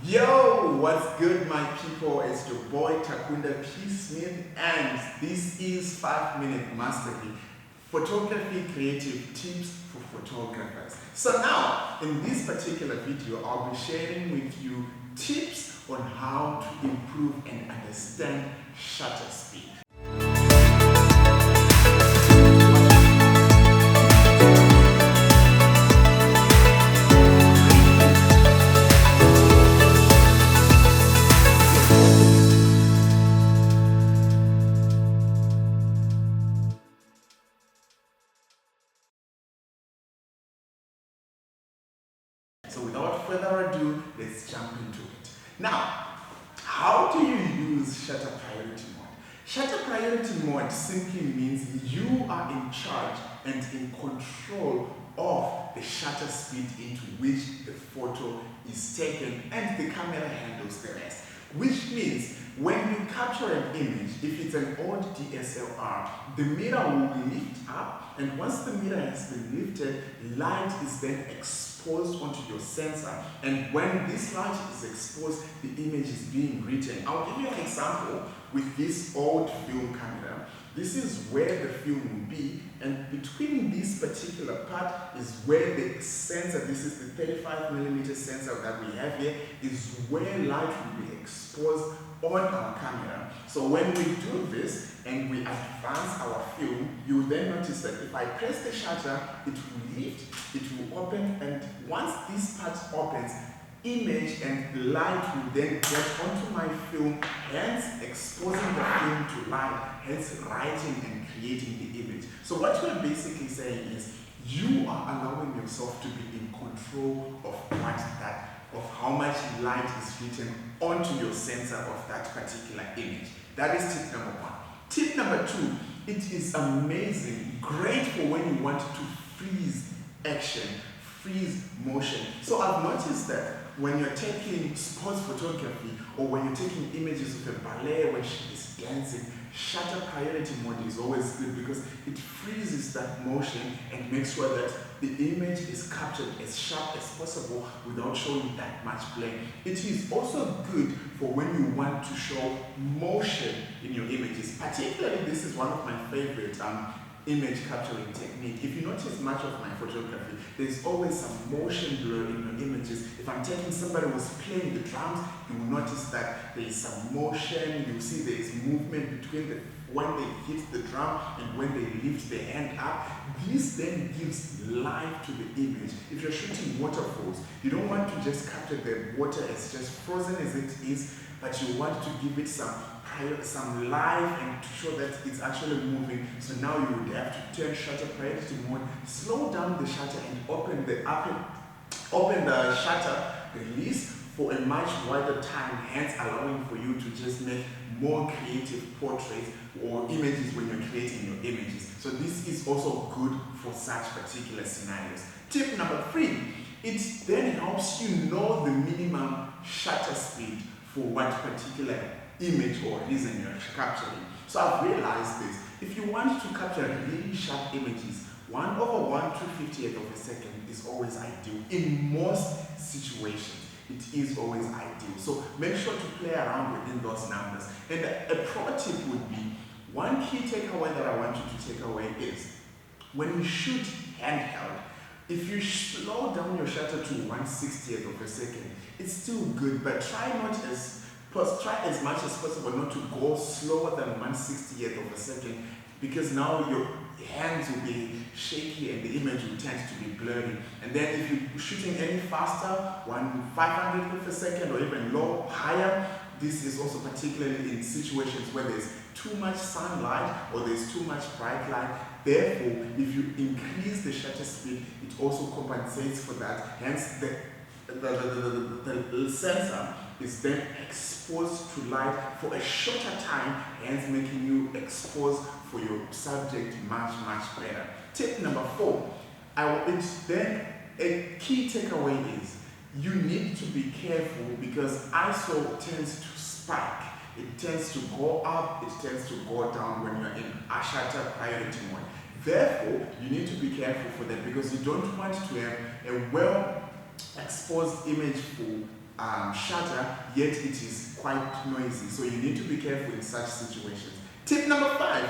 Yo, what's good my people? It's your boy Takunda P. Smith and this is 5-Minute Mastery, Photography Creative Tips for Photographers. So now, in this particular video, I'll be sharing with you tips on how to improve and understand shutter speed. So without further ado, let's jump into it. Now, how do you use shutter priority mode? Shutter priority mode simply means you are in charge and in control of the shutter speed into which the photo is taken and the camera handles the rest. Which means when you capture an image, if it's an old DSLR, the mirror will lift up, and once the mirror has been lifted, light is then exposed onto your sensor, and when this light is exposed, the image is being written. I'll give you an example with this old film camera. This is where the film will be, and between this particular part is where the sensor, this is the 35mm sensor that we have here, is where light will be exposed on our camera. So when we do this and we advance our film, you will then notice that if I press the shutter, it will lift, it will open, and once this part opens, image and light will then get onto my film, hence exposing the film to light, hence writing and creating the image. So what we're basically saying is you are allowing yourself to be in control of of how much light is written onto your sensor of that particular image. That is tip number one. Tip number two, it is amazing, great for when you want to freeze action, freeze motion. So I've noticed that when you're taking sports photography or when you're taking images of a ballet when she is dancing, shutter priority mode is always good because it freezes that motion and makes sure that the image is captured as sharp as possible without showing that much blur. It is also good for when you want to show motion in your images. Particularly, this is one of my favorite image capturing technique. If you notice much of my photography, there's always some motion blur in your images. If I'm taking somebody who's playing the drums, you will notice that there is some motion. You see there is movement between when they hit the drum and when they lift their hand up. This then gives life to the image. If you're shooting waterfalls, you don't want to just capture the water as just frozen as it is, but you want to give it some life and to show that it's actually moving. So now you would have to turn shutter priority mode, slow down the shutter and open the shutter release for a much wider time, hence allowing for you to just make more creative portraits or images when you're creating your images. So this is also good for such particular scenarios. Tip number three, it then helps you know the minimum shutter speed for what particular image or reason you're capturing. So I've realized this. If you want to capture really sharp images, 1/1/250th of a second is always ideal. In most situations, it is always ideal. So make sure to play around within those numbers. And a pro tip would be, one key takeaway that I want you to take away is, when you shoot handheld, if you slow down your shutter to 1/60th of a second, it's still good, but try as much as possible not to go slower than 1/60th of a second, because now your hands will be shaky and the image will tend to be blurry. And then if you're shooting any faster, 1/500th of a second or even higher, this is also particularly in situations where there's too much sunlight or there's too much bright light. Therefore, if you increase the shutter speed, it also compensates for that. Hence, the sensor is then exposed to light for a shorter time, hence making you exposed for your subject much better. Tip number four, a key takeaway is you need to be careful because ISO tends to spike. It tends to go up, it tends to go down when you're in a shutter priority mode. Therefore, you need to be careful for that because you don't want to have a well exposed image for shutter, yet it is quite noisy. So you need to be careful in such situations. Tip number 5,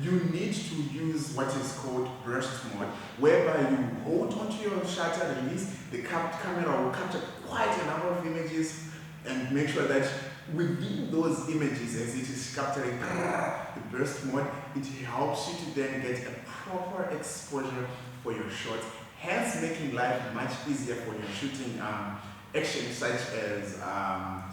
you need to use what is called burst mode, whereby you hold onto your shutter release, the camera will capture quite a number of images and make sure that within those images, as it is capturing the burst mode, it helps you to then get a proper exposure for your shots, hence making life much easier for your shooting action such as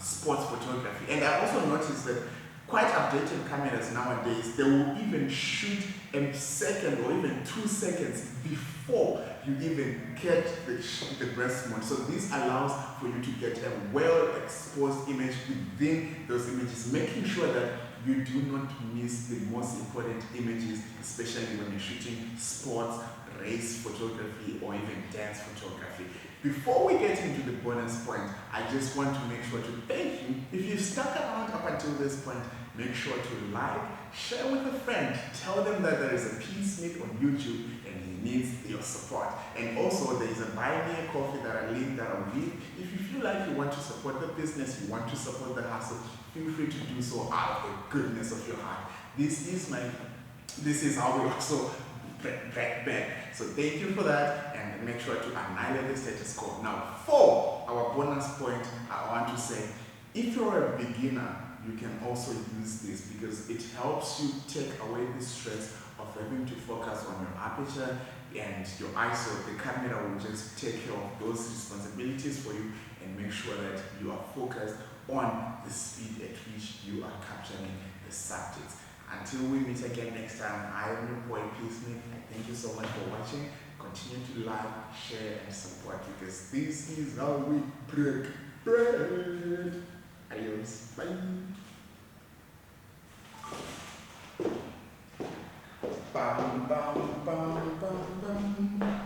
sports photography. And I also noticed that quite updated cameras nowadays, they will even shoot a second or even 2 seconds before you even get the burst mode. So this allows for you to get a well exposed image within those images, making sure that you do not miss the most important images, especially when you're shooting sports, race photography, or even dance photography. Before we get into the bonus point, I just want to make sure to thank you. If you've stuck around up until this point, make sure to like, share with a friend, tell them that there is a Peacenik on YouTube and he needs your support. And also there is a buy me a coffee that I link that I'll leave. If you feel like you want to support the business, you want to support the hustle, feel free to do so out of the goodness of your heart. This is how we also break back. So thank you for that, and make sure to annihilate the status quo. Now, for our bonus point, I want to say, if you're a beginner, you can also use this because it helps you take away the stress of having to focus on your aperture and your ISO. The camera will just take care of those responsibilities for you and make sure that you are focused on the speed at which you are capturing the subjects. Until we meet again next time, I am your boy Peacenik. Thank you so much for watching. Continue to like, share, and support because this is how we break bread. Adios. Bye. Bam, bam, bam, bam, bam.